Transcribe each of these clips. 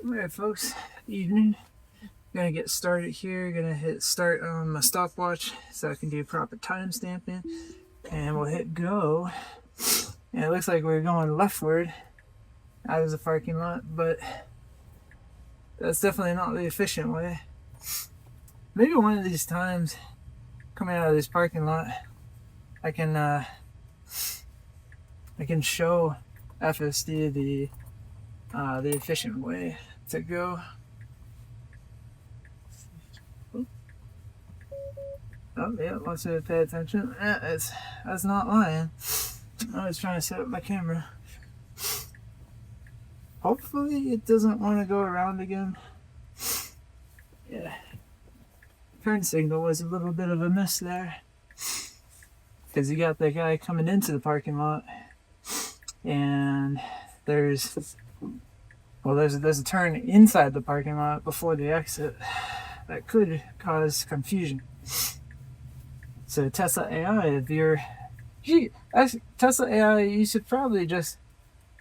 Alright folks, evening. Gonna get started here. Gonna hit start on my stopwatch so I can do proper time stamping. And we'll hit go. And it looks like we're going leftward out of the parking lot, but that's definitely not the efficient way. Maybe one of these times, coming out of this parking lot, I can show FSD the efficient way to go. Oh yeah, wants me to pay attention. That's not lying. I was trying to set up my camera. Hopefully it doesn't want to go around again. Yeah. Turn signal was a little bit of a miss there. Because you got that guy coming into the parking lot. And there's a turn inside the parking lot before the exit that could cause confusion. So Tesla AI, if you're Tesla AI, you should probably just,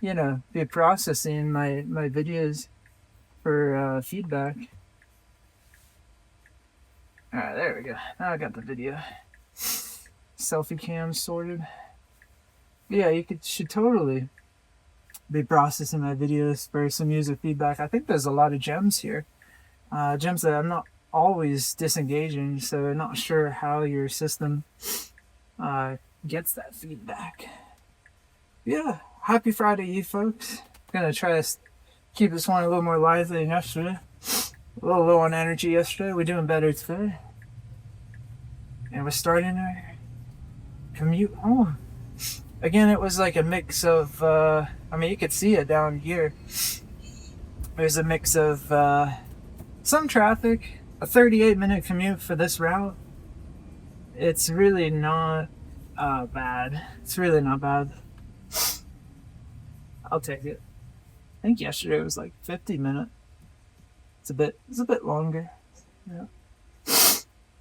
be processing my videos for feedback. All right, there we go. Now I got the video. Selfie cam sorted. Yeah, should totally be processing my videos for some user feedback. I think there's a lot of gems here. Gems that I'm not always disengaging, so I'm not sure how your system gets that feedback. Yeah, happy Friday, you folks. Gonna try to keep this one a little more lively than yesterday. A little low on energy yesterday. We're doing better today. And we're starting our commute home. Again, it was like a mix of, you could see it down here. There's a mix of some traffic, a 38-minute commute for this route. It's really not bad. It's really not bad. I'll take it. I think yesterday was like 50 minutes. It's a bit longer. Yeah.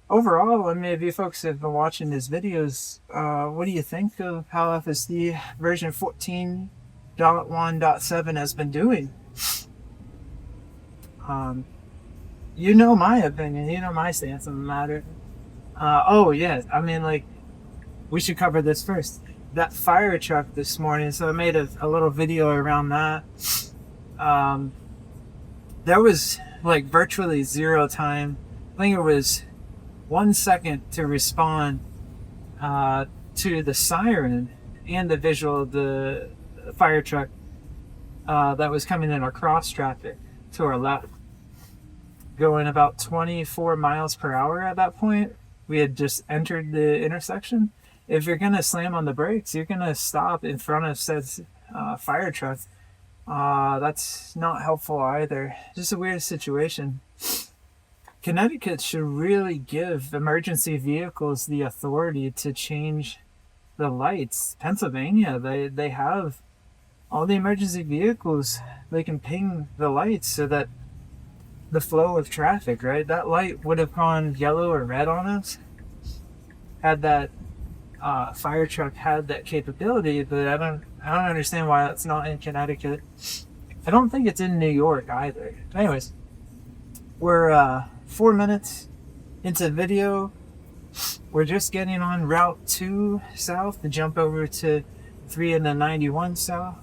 Overall, if you folks have been watching these videos, what do you think of how FSD version 14.1.7 has been doing? You know my opinion, you know my stance on the matter. We should cover this first. That fire truck this morning, so I made a little video around that. There was like virtually zero time. I think it was 1 second to respond to the siren and the visual of the fire truck that was coming in our cross traffic to our left, going about 24 miles per hour at that point. We had just entered the intersection. If you're gonna slam on the brakes, you're gonna stop in front of said fire truck. That's not helpful either. Just a weird situation. Connecticut should really give emergency vehicles the authority to change the lights. Pennsylvania, they have all the emergency vehicles. They can ping the lights so that the flow of traffic, right? That light would have gone yellow or red on us had that fire truck had that capability, but I don't understand why that's not in Connecticut. I don't think it's in New York either. Anyways, we're 4 minutes into the video. We're just getting on Route 2 south to jump over to 3 and the 91 south.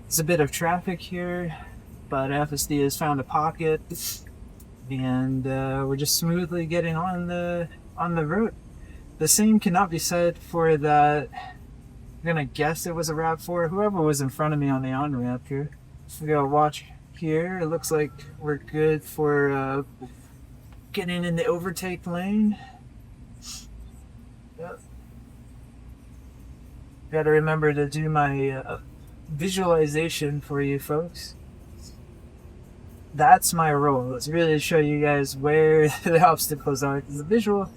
It's a bit of traffic here, but FSD has found a pocket, and we're just smoothly getting on the road. The same cannot be said for that. I'm gonna guess it was a RAV4. Whoever was in front of me on the on-ramp here. We gotta watch here. It looks like we're good for getting in the overtake lane. Yep. Gotta remember to do my visualization for you folks. That's my role. Let's really show you guys where the obstacles are, because the visual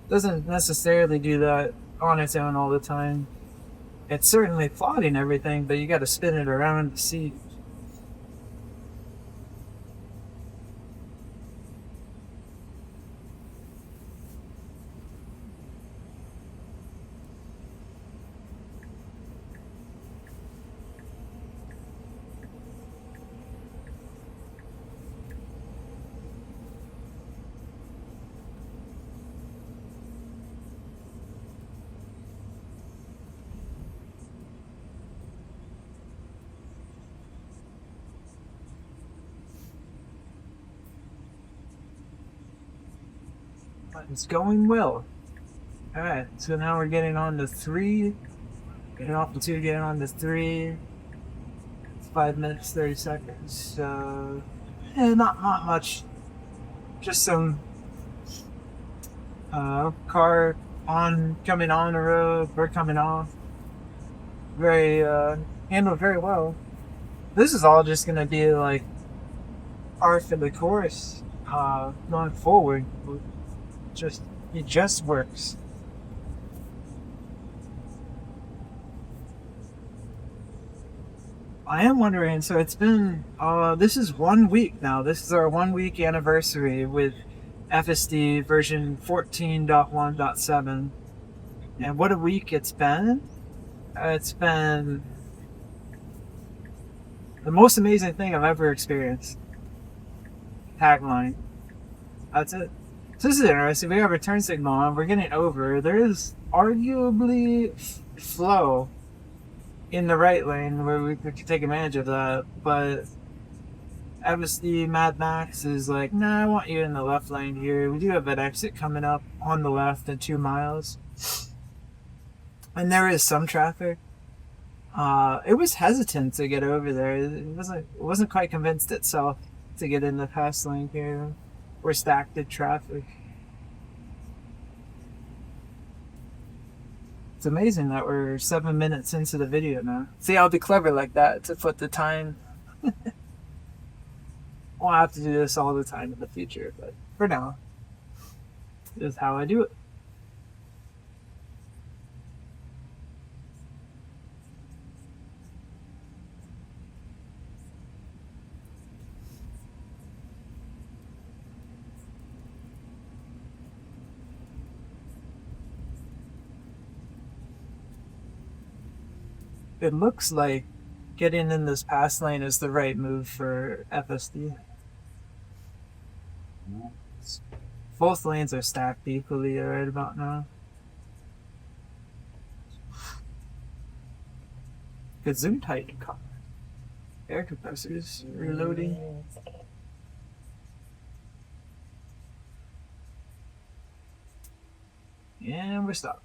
doesn't necessarily do that on its own all the time. It's certainly plotting everything, but you got to spin it around to see. It's going well. Alright, so now we're getting on to 3. Getting off the 2, getting on to 3. 5 minutes, 30 seconds. Not much. Just some car coming on the road. We're coming off. Very handled very well. This is all just gonna be like part of the course going forward. It just works. I am wondering, so it's been this is 1 week now. This is our 1 week anniversary with FSD version 14.1.7. And what a week it's been. It's been the most amazing thing I've ever experienced. Tagline. That's it. So this is interesting. We have a turn signal on. We're getting over. There is arguably flow in the right lane where we could take advantage of that. But FSD Mad Max is like, nah, I want you in the left lane here. We do have an exit coming up on the left in 2 miles. And there is some traffic. It was hesitant to get over there. It wasn't quite convinced itself to get in the fast lane here. We're stacked in traffic. It's amazing that we're 7 minutes into the video now. See, I'll be clever like that to put the time. I'll have to do this all the time in the future, but for now, this is how I do it. It looks like getting in this pass lane is the right move for FSD. Both lanes are stacked equally right about now. Good zoom tight car. Air compressors reloading. And we're stopped.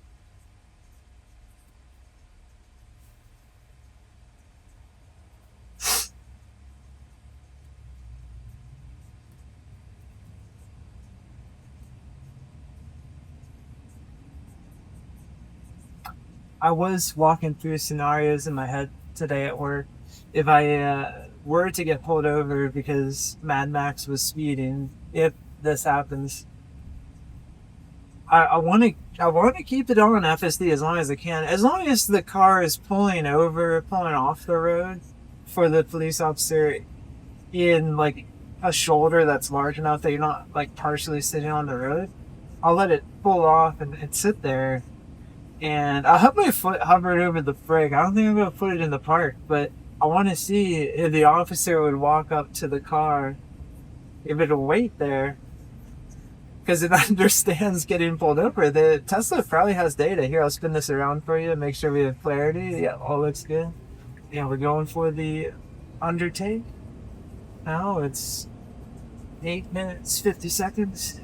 I was walking through scenarios in my head today at work. If I were to get pulled over because Mad Max was speeding, if this happens, I want to keep it on FSD as long as I can. As long as the car is pulling off the road for the police officer in like a shoulder that's large enough that you're not like partially sitting on the road, I'll let it pull off and sit there. And I'll have my foot hovered over the brake. I don't think I'm going to put it in the park, but I want to see if the officer would walk up to the car, if it'll wait there, because it understands getting pulled over. The Tesla probably has data. Here, I'll spin this around for you and make sure we have clarity. Yeah, all looks good. Yeah, we're going for the undertake. Now it's 8 minutes, 50 seconds.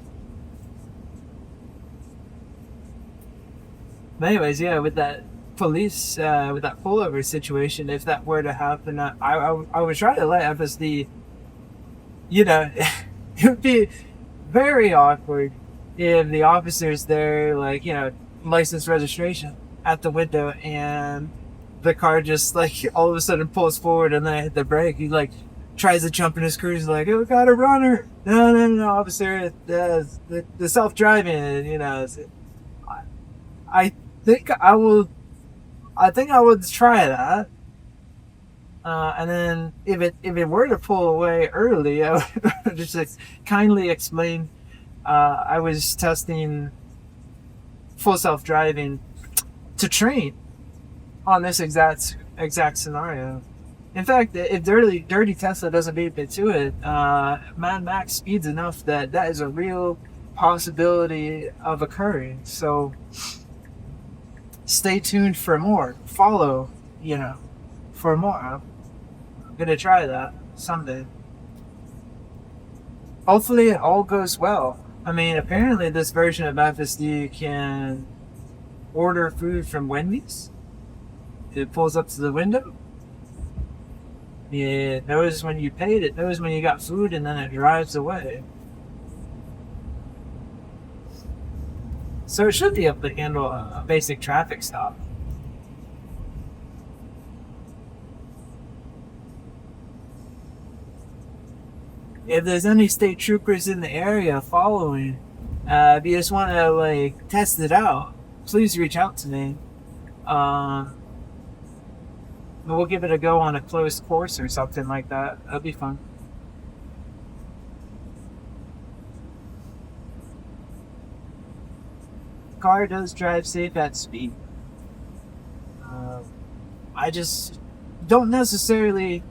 But anyways, yeah, with that police, with that pullover situation, if that were to happen, I would try to let FSD, it would be very awkward if the officer's there, like, license registration at the window, and the car just, like, all of a sudden pulls forward, and then I hit the brake. He, like, tries to jump in his cruiser, like, oh, got a runner. No, officer, the self-driving, I think I would try that, and then if it were to pull away early, I would just like, kindly explain. I was testing full self-driving to train on this exact scenario. In fact, if dirty Tesla doesn't beat me to it, Mad Max speeds enough that is a real possibility of occurring. So stay tuned for more. Follow, for more. I'm gonna try that someday. Hopefully it all goes well. I mean, apparently this version of FSD can order food from Wendy's. It pulls up to the window. It knows when you paid, it knows when you got food, and then it drives away. So it should be able to handle a basic traffic stop. If there's any state troopers in the area following, if you just want to like test it out, please reach out to me. We'll give it a go on a closed course or something like that. That'd be fun. Car does drive safe at speed. I just don't necessarily,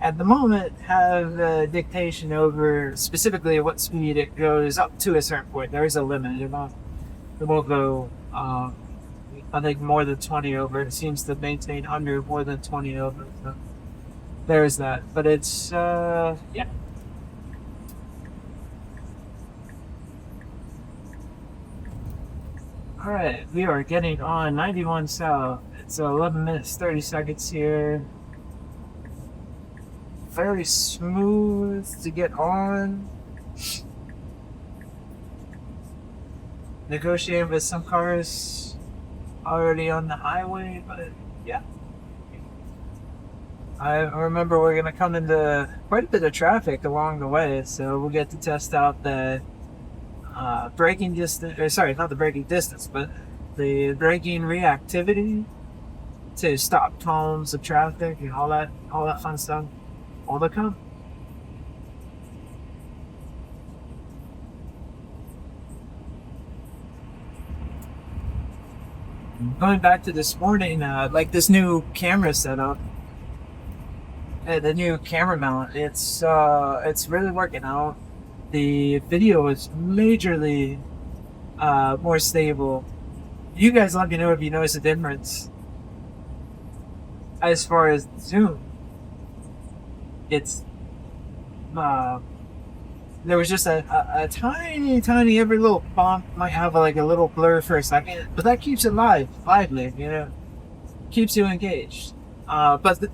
at the moment, have dictation over specifically what speed it goes up to a certain point. There is a limit. It won't go, I think, more than 20 over. It seems to maintain under more than 20 over. So there's that. But it's, yeah. Alright, we are getting on 91 South. It's 11 minutes, 30 seconds here. Very smooth to get on. Negotiating with some cars already on the highway, but yeah. I remember we're going to come into quite a bit of traffic along the way, so we'll get to test out the braking distance, or sorry, not the braking distance, but the braking reactivity to stop columns of traffic and all that fun stuff. All to come. Going back to this morning, like this new camera setup, the new camera mount, it's really working out. The video is majorly more stable. You guys let me know if you notice a difference. As far as zoom, it's there was just a tiny every little bump might have like a little blur for a second, but that keeps it lively, you know, keeps you engaged. But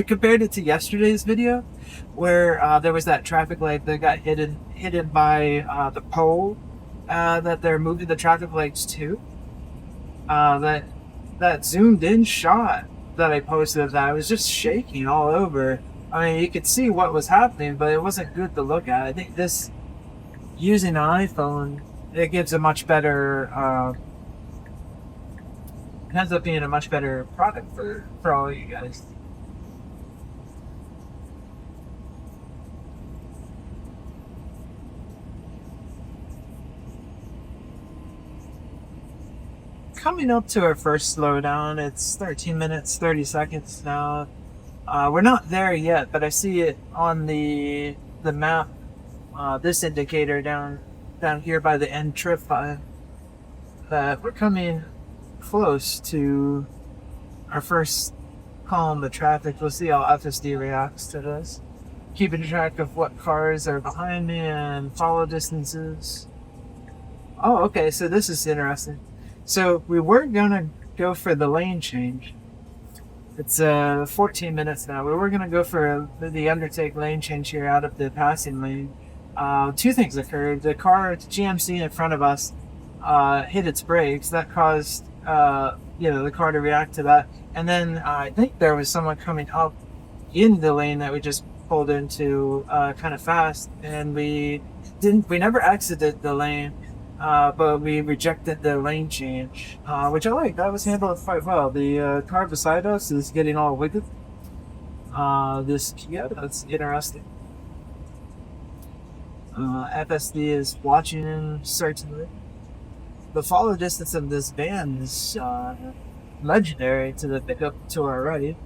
compared it to yesterday's video, where there was that traffic light that got hidden by the pole that they're moving the traffic lights to, that zoomed in shot that I posted of that, I was just shaking all over. I mean, you could see what was happening, but it wasn't good to look at. I think this, using an iPhone, it gives a much better, it ends up being a much better product for all of you guys. Coming up to our first slowdown. It's 13 minutes, 30 seconds now. We're not there yet, but I see it on the map, this indicator down here by the end trip line, that we're coming close to our first column of traffic. We'll see how FSD reacts to this. Keeping track of what cars are behind me and follow distances. Oh, okay, so this is interesting. So we were gonna go for the lane change. It's 14 minutes now. We were gonna go for the undertake lane change here out of the passing lane. Two things occurred. The GMC in front of us, hit its brakes. That caused the car to react to that. And then I think there was someone coming up in the lane that we just pulled into kind of fast, and we never exited the lane. But we rejected the lane change, which I like. That was handled quite well. The car beside us is getting all wicked. That's interesting. FSD is watching, certainly. The follow distance of this van is legendary to the pickup to our right.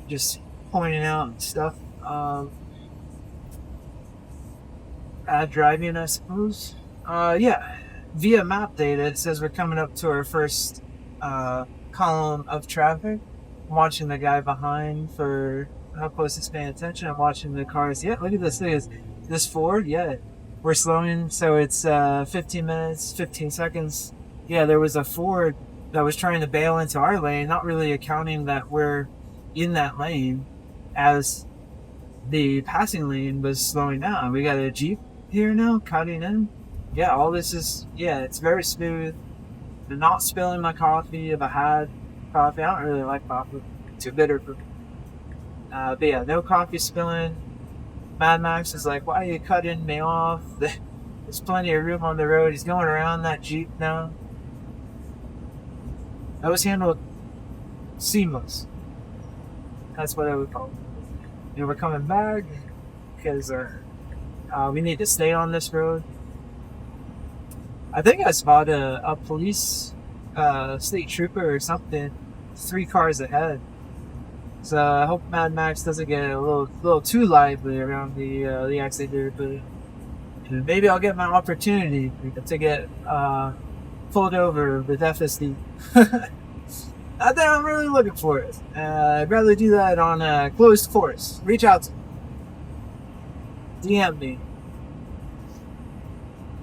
Just pointing out stuff. Driving, I suppose. Yeah, via map data, it says we're coming up to our first column of traffic. I'm watching the guy behind for how close he's paying attention. I'm watching the cars. Yeah, look at this thing. Is this Ford? Yeah, we're slowing, so it's 15 minutes, 15 seconds. Yeah, there was a Ford that was trying to bail into our lane, not really accounting that we're in that lane as the passing lane was slowing down. We got a Jeep here now, cutting in. Yeah, all this is, yeah, it's very smooth. I'm not spilling my coffee if I had coffee. I don't really like coffee. Too bitter for me. But yeah, no coffee spilling. Mad Max is like, why are you cutting me off? There's plenty of room on the road. He's going around that Jeep now. That was handled seamless. That's what I would call it. And we're coming back because we need to stay on this road. I think I spotted a police state trooper or something 3 cars ahead. So I hope Mad Max doesn't get a little too lively around the exit here, but maybe I'll get my opportunity to get pulled over with FSD. I think I'm really looking for it. I'd rather do that on closed force. Reach out to me. DM me.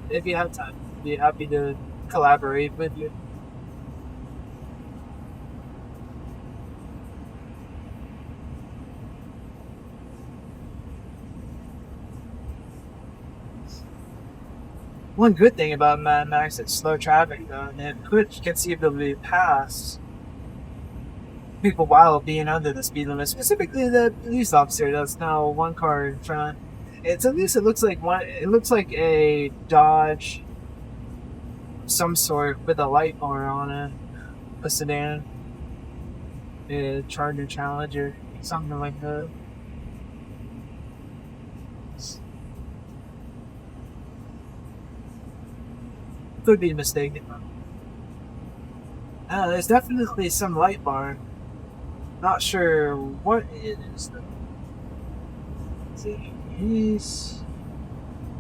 If you have time. Be happy to collaborate with you. One good thing about Mad Max is slow traffic, though, and it could conceivably pass people while being under the speed limit, specifically the police officer that's now 1 car in front. It's at least it looks like a Dodge some sort with a light bar on it, a sedan, a Charger Challenger, something like that. Could be mistaken. There's definitely some light bar. Not sure what it is though. Police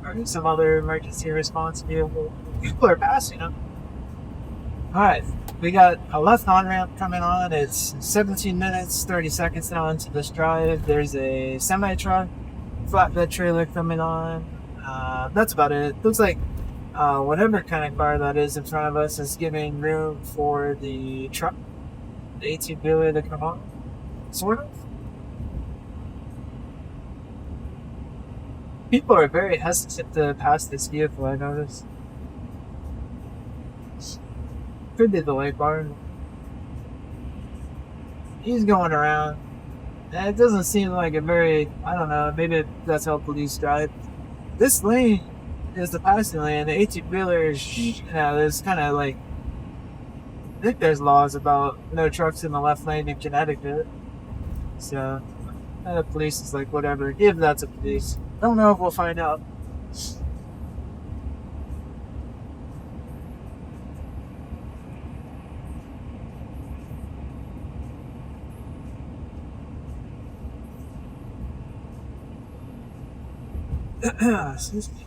or some other emergency response vehicle. People are passing them. Alright, we got a left on-ramp coming on. It's 17 minutes, 30 seconds now into this drive. There's a semi-truck, flatbed trailer coming on. That's about it. Looks like whatever kind of car that is in front of us is giving room for the truck, the 18-wheeler to come on. Sort of. People are very hesitant to pass this vehicle, I noticed. Could be the light bar. He's going around. And it doesn't seem like a very, I don't know, maybe that's how police drive. This lane is the passing lane. The 18-wheelers, there's kind of like, I think there's laws about no trucks in the left lane in Connecticut. So, the police is like, whatever, if that's a police. Don't know if we'll find out. Excuse me.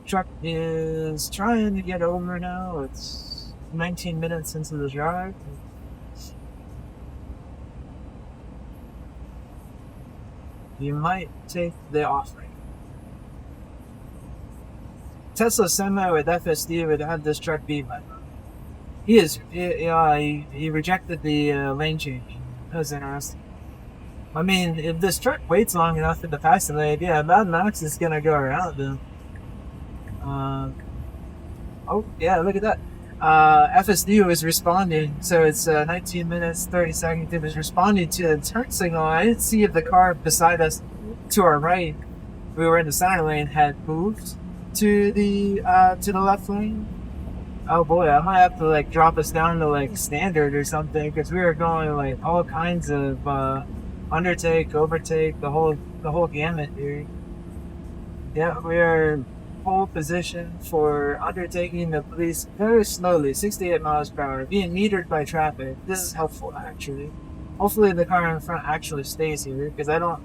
Truck is trying to get over now. It's 19 minutes into the drive. You might take the offering. Tesla semi with FSD would have this truck beat by now. He rejected the lane change. That was interesting. I mean, if this truck waits long enough in the passing lane, yeah, Mad Max is gonna go around them. Oh, yeah, look at that. FSD was responding, so it's 19 minutes, 30 seconds. It was responding to a turn signal. I didn't see if the car beside us to our right, we were in the center lane, had moved to the left lane. Oh boy, I might have to like drop us down to like standard or something, because we were going like all kinds of undertake, overtake, the whole gamut here. Yeah, we are pole position for undertaking the police very slowly, 68 miles per hour, being metered by traffic. This is helpful, actually. Hopefully the car in front actually stays here, because I don't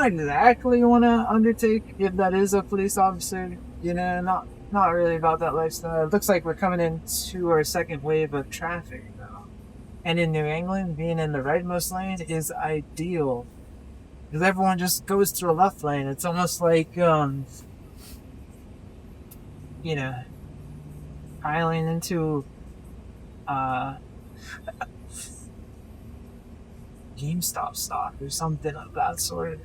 exactly want to undertake if that is a police officer. You know, Not really about that lifestyle. It looks like we're coming into our second wave of traffic now. And in New England, being in the rightmost lane is ideal. Because everyone just goes through a left lane. It's almost like, piling into GameStop stock or something of that sort.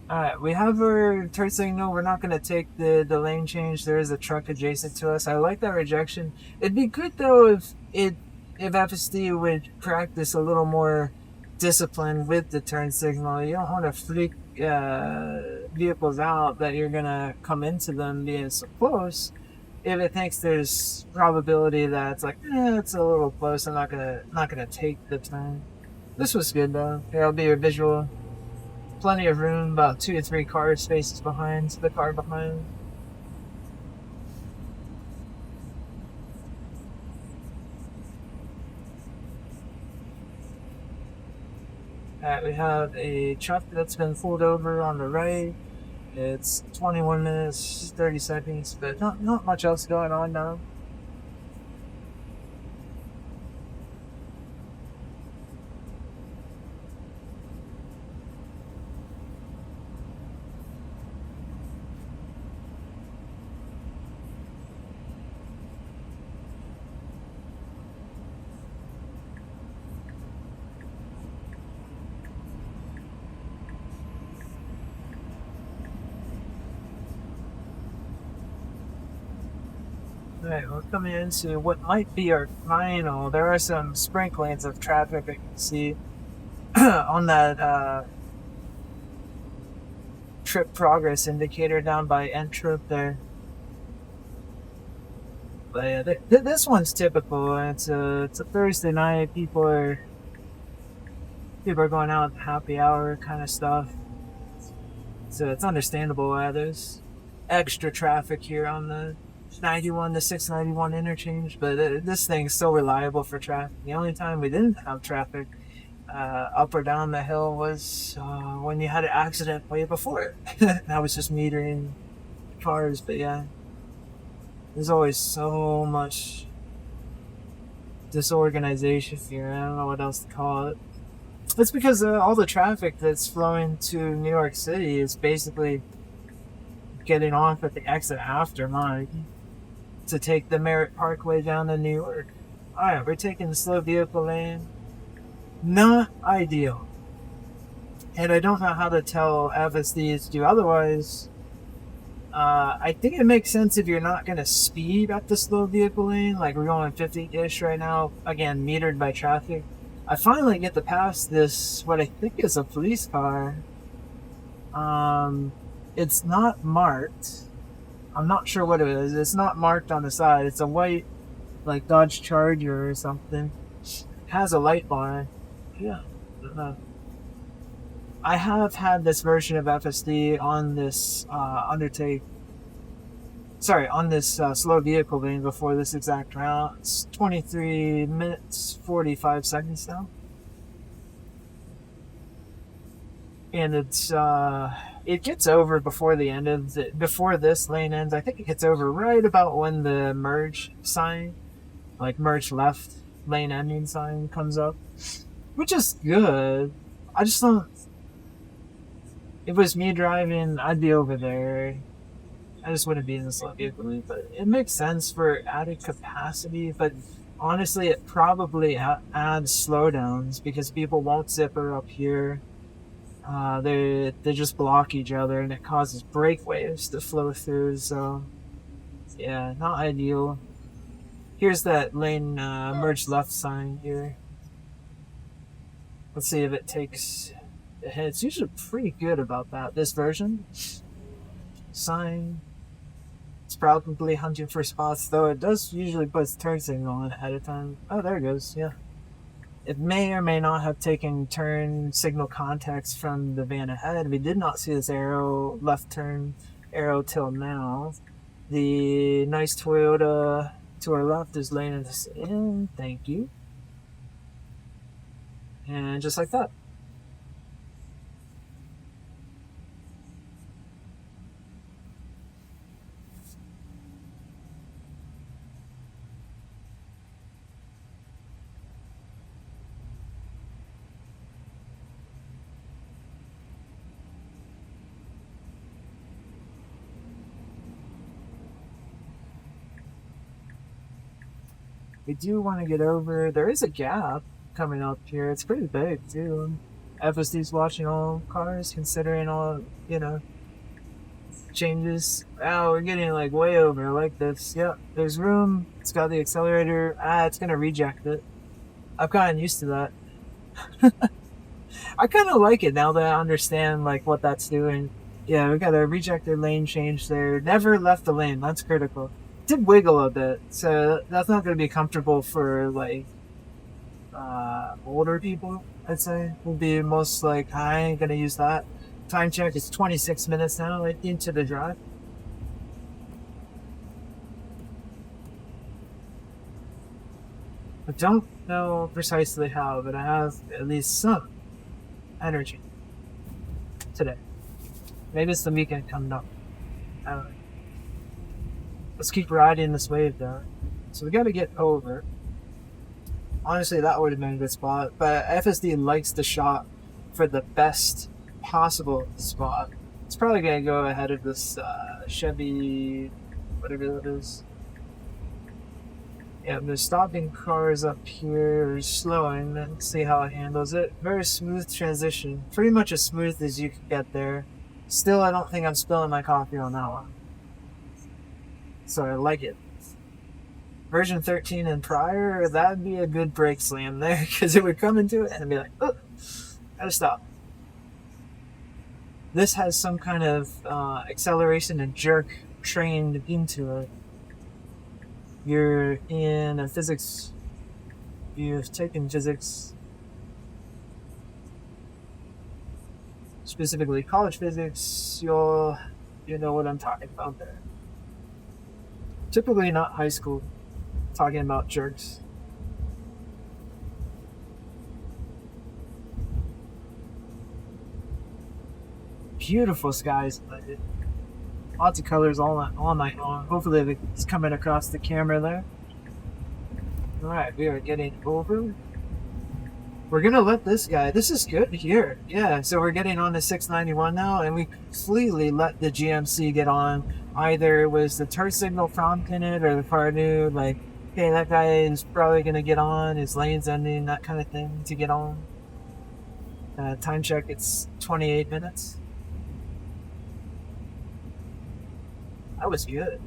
Alright, we have our turn signal. We're not going to take the lane change. There is a truck adjacent to us. I like that rejection. It'd be good, though, if FSD would practice a little more discipline with the turn signal. You don't want to freak vehicles out that you're going to come into them being so close. If it thinks there's probability that it's like, it's a little close, I'm not gonna take the turn. This was good, though. There'll be a visual. Plenty of room, about 2 to 3 car spaces behind the car behind. Alright, we have a truck that's been pulled over on the right. It's 21 minutes, 30 seconds, but not much else going on now. Alright, we're coming into what might be our final. There are some sprinklings of traffic that you can see on that trip progress indicator down by end trip there. But yeah, this one's typical. It's a Thursday night. People are going out happy hour kind of stuff. So it's understandable why there's extra traffic here on the 91 to 691 interchange, but this thing's so reliable for traffic. The only time we didn't have traffic up or down the hill was when you had an accident way before. That was just metering cars, but yeah, there's always so much disorganization here. I don't know what else to call it. It's because all the traffic that's flowing to New York City is basically getting off at the exit after mine to take the Merritt Parkway down to New York. Alright, we're taking the slow vehicle lane. Not ideal. And I don't know how to tell FSDs to do otherwise. I think it makes sense if you're not going to speed up the slow vehicle lane, like we're going 50-ish right now, again, metered by traffic. I finally get to pass this, what I think is a police car. It's not marked. I'm not sure what it is. It's not marked on the side. It's a white, like, Dodge Charger or something. It has a light bar. Yeah. I have had this version of FSD on this undertake. Sorry, on this slow vehicle lane before this exact route. It's 23 minutes, 45 seconds now. And it's it gets over before the end of before this lane ends. I think it gets over right about when the merge sign, like merge left lane ending sign, comes up, which is good. I just don't. If it was me driving, I'd be over there. I just wouldn't be in the slow vehicle lane, but it makes sense for added capacity. But honestly, it probably adds slowdowns because people won't zipper up here. They just block each other, and it causes brake waves to flow through. So, yeah, not ideal. Here's that lane merge left sign here. Let's see if it takes a hit. It's usually pretty good about that. This version sign. It's probably hunting for spots, though it does usually put its turn signal on ahead of time. Oh, there it goes. Yeah. It may or may not have taken turn signal context from the van ahead. We did not see this arrow, left turn arrow, till now. The nice Toyota to our left is laying us in. Thank you. And just like that. We do want to get over. There is a gap coming up here. It's pretty big too. FSD's watching all cars, considering all, changes. Oh, we're getting like way over. I like this. Yep, there's room. It's got the accelerator. It's gonna reject it. I've gotten used to that. I kind of like it now that I understand like what that's doing. Yeah, we got a rejected lane change there. Never left the lane. That's critical. Did wiggle a bit, so that's not going to be comfortable for like older people. I'd say would be most like I ain't gonna use that. Time check is 26 minutes now into the drive. I don't know precisely how, but I have at least some energy today. Maybe it's the weekend coming up. I don't know. Let's keep riding this wave though. So we gotta get over. Honestly, that would have been a good spot, but FSD likes the shot for the best possible spot. It's probably gonna go ahead of this Chevy, whatever that is. Yeah, they're stopping cars up here, or slowing. Let's see how it handles it. Very smooth transition. Pretty much as smooth as you can get there. Still, I don't think I'm spilling my coffee on that one. So I like it. Version 13 and prior, that'd be a good brake slam there, because it would come into it and be like, oh, gotta stop. This has some kind of acceleration and jerk trained into it. You're in a physics, you've taken physics, specifically college physics, you know what I'm talking about there. Typically not high school, talking about jerks. Beautiful skies. Lots of colors all night long. Hopefully it's coming across the camera there. Alright, we are getting over. We're gonna let this guy, this is good here. Yeah, so we're getting on to 691 now, and we completely let the GMC get on. Either it was the turn signal prompting it, or the car knew, like, okay, that guy is probably gonna get on, his lane's ending, that kind of thing, to get on. Time check, it's 28 minutes. That was good.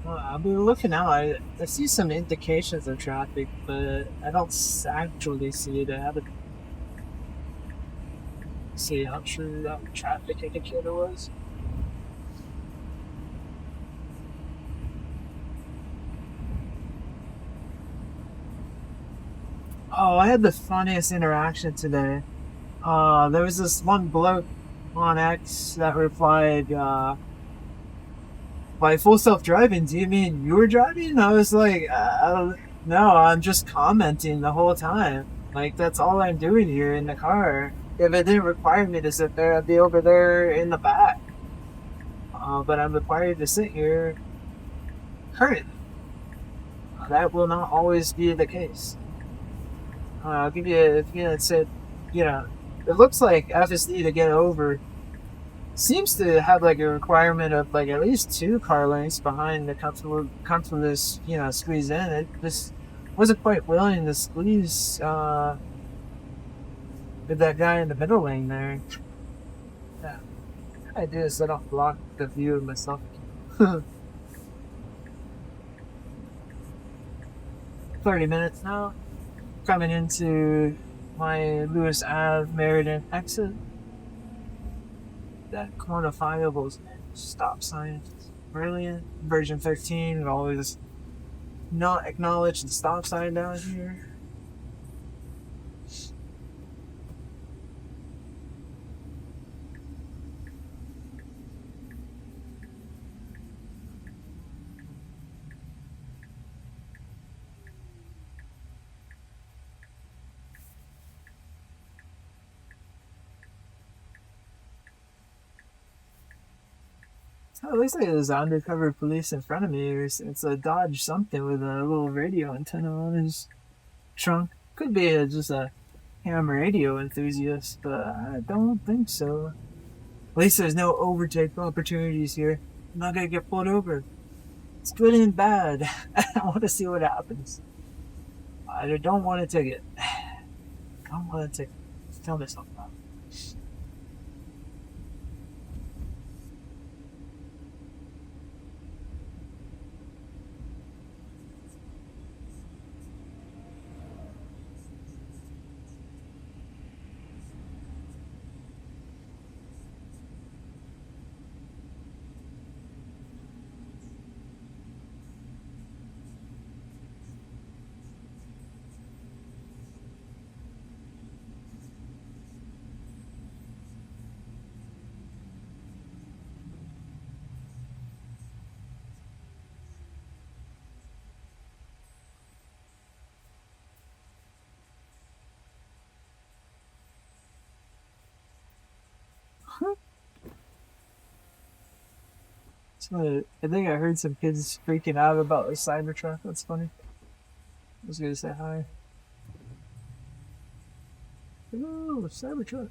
I'll be looking out. I see some indications of traffic, but I don't actually see it. I haven't see how true that traffic indicator was. Oh, I had the funniest interaction today. There was this one bloke on X that replied, by full self-driving, do you mean you were driving? I was like, no, I'm just commenting the whole time. Like, that's all I'm doing here in the car. If it didn't require me to sit there, I'd be over there in the back. But I'm required to sit here currently. That will not always be the case. I'll give you, it said, it looks like FSD to get over seems to have like a requirement of like at least 2 car lengths behind the comfortless, squeeze in. It just wasn't quite willing to squeeze with that guy in the middle lane there. Yeah. What I do is I don't block the view of myself. 30 minutes now. Coming into my Lewis Ave Meriden exit. That quantifiable stop sign is brilliant. Version 13 would always not acknowledge the stop sign down here. Oh, it looks like there's undercover police in front of me. It's a Dodge something with a little radio antenna on his trunk. Could be just a ham radio enthusiast, but I don't think so. At least there's no overtake opportunities here. I'm not gonna get pulled over. It's good and bad. I want to see what happens. I don't want a ticket. I don't want a ticket. Tell me something. So, I think I heard some kids freaking out about the Cybertruck. That's funny. I was gonna say hi. Oh, Cybertruck.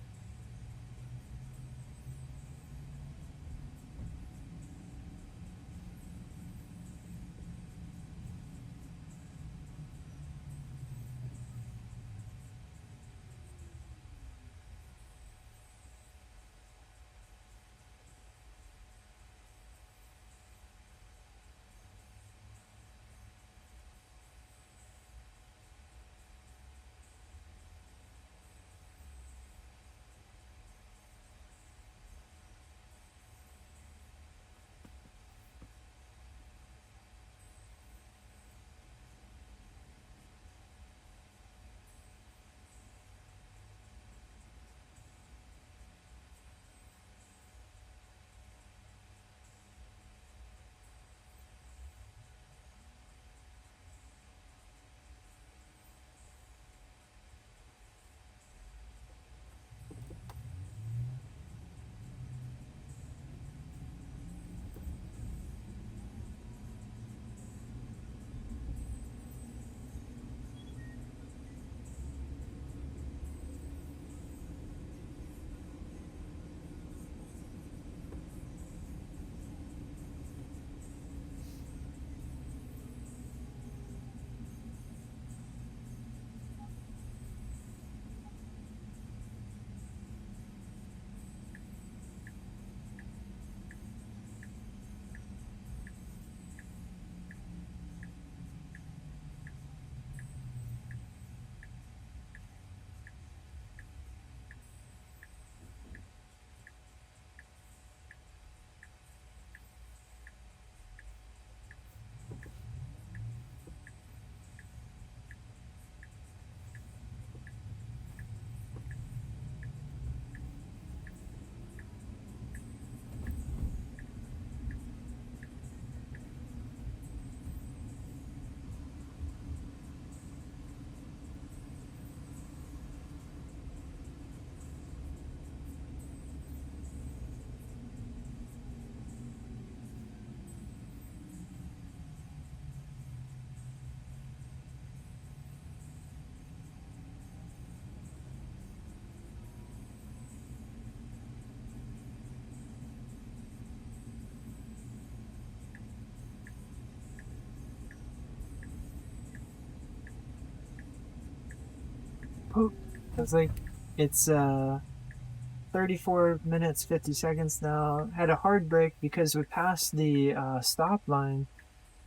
Oh, it's like it's 34 minutes 50 seconds now. Had a hard break because we passed the stop line.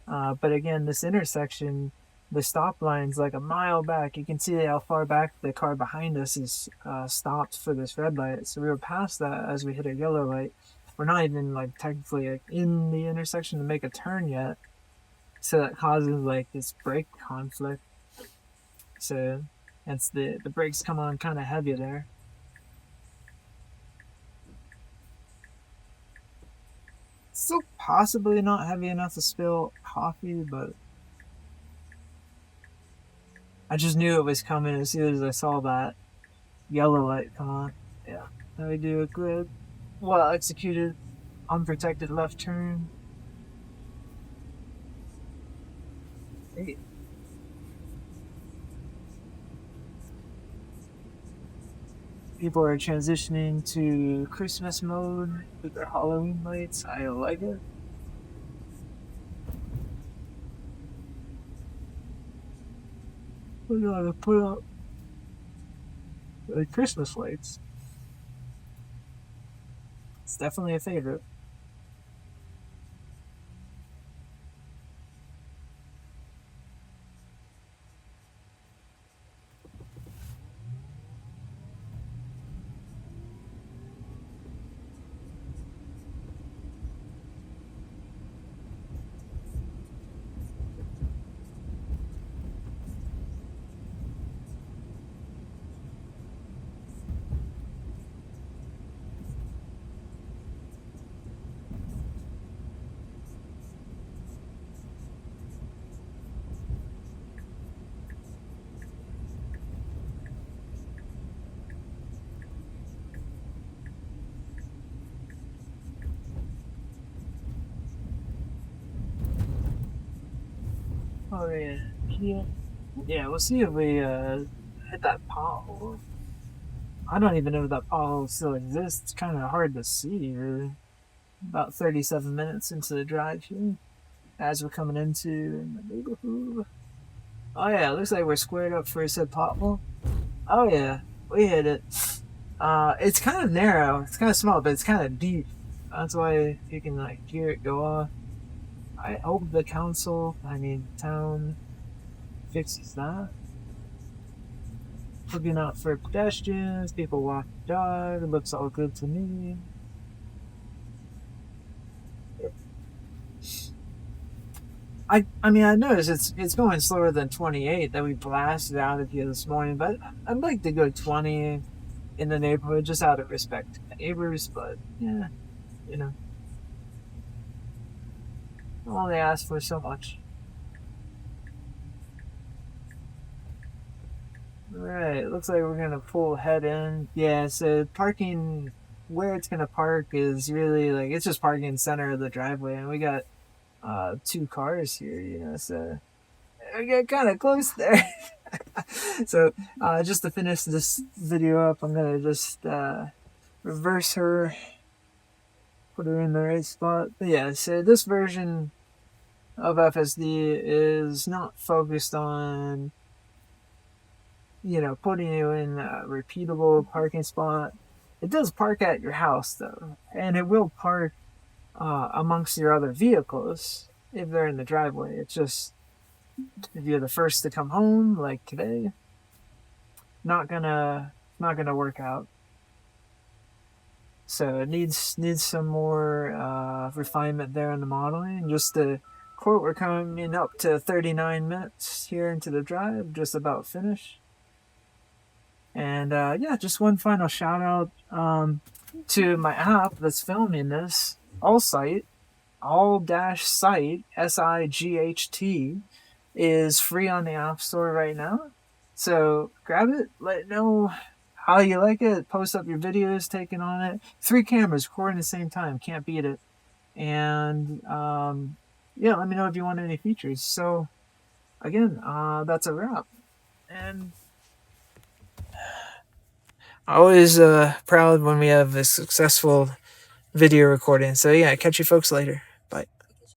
But again, this intersection, the stop line's like a mile back. You can see how far back the car behind us is stopped for this red light. So we were past that as we hit a yellow light. We're not even like technically like, in the intersection to make a turn yet. So that causes like this brake conflict. So it's the brakes come on kind of heavy there. Still possibly not heavy enough to spill coffee, but I just knew it was coming as soon as I saw that yellow light come on. Yeah, I do a good, well executed unprotected left turn. Hey. People are transitioning to Christmas mode with their Halloween lights. I like it. We're gonna put up the Christmas lights. It's definitely a favorite. Oh yeah. Yeah, we'll see if we hit that pothole. I don't even know if that pothole still exists. It's kind of hard to see. Really. About 37 minutes into the drive here, as we're coming into the neighborhood. Oh yeah, looks like we're squared up for a said pothole. Oh yeah, we hit it. It's kind of narrow. It's kind of small, but it's kind of deep. That's why you can like hear it go off. I hope the town fixes that. Looking out for pedestrians, people walking the dog. It looks all good to me. I noticed it's going slower than 28 that we blasted out of here this morning, but I'd like to go 20 in the neighborhood just out of respect to neighbors. But yeah, you know, I only ask for so much. Alright, looks like we're gonna pull head in. Yeah, so parking where it's gonna park is really like it's just parking in center of the driveway, and we got two cars here, so we get kind of close there. So just to finish this video up, I'm gonna just reverse her, put her in the right spot. But yeah, so this version of FSD is not focused on putting you in a repeatable parking spot. It does park at your house though, and it will park amongst your other vehicles if they're in the driveway. It's just if you're the first to come home, like today, not gonna work out. So it needs some more refinement there in the modeling. Just to quote, we're coming up to 39 minutes here into the drive, just about finished. And yeah, just one final shout out to my app that's filming this, AllSight, all-site, SIGHT, is free on the App Store right now. So grab it, let it know how you like it, post up your videos taken on it. 3 cameras recording at the same time, can't beat it. And yeah, let me know if you want any features. So again, that's a wrap. And always proud when we have a successful video recording. So yeah, catch you folks later.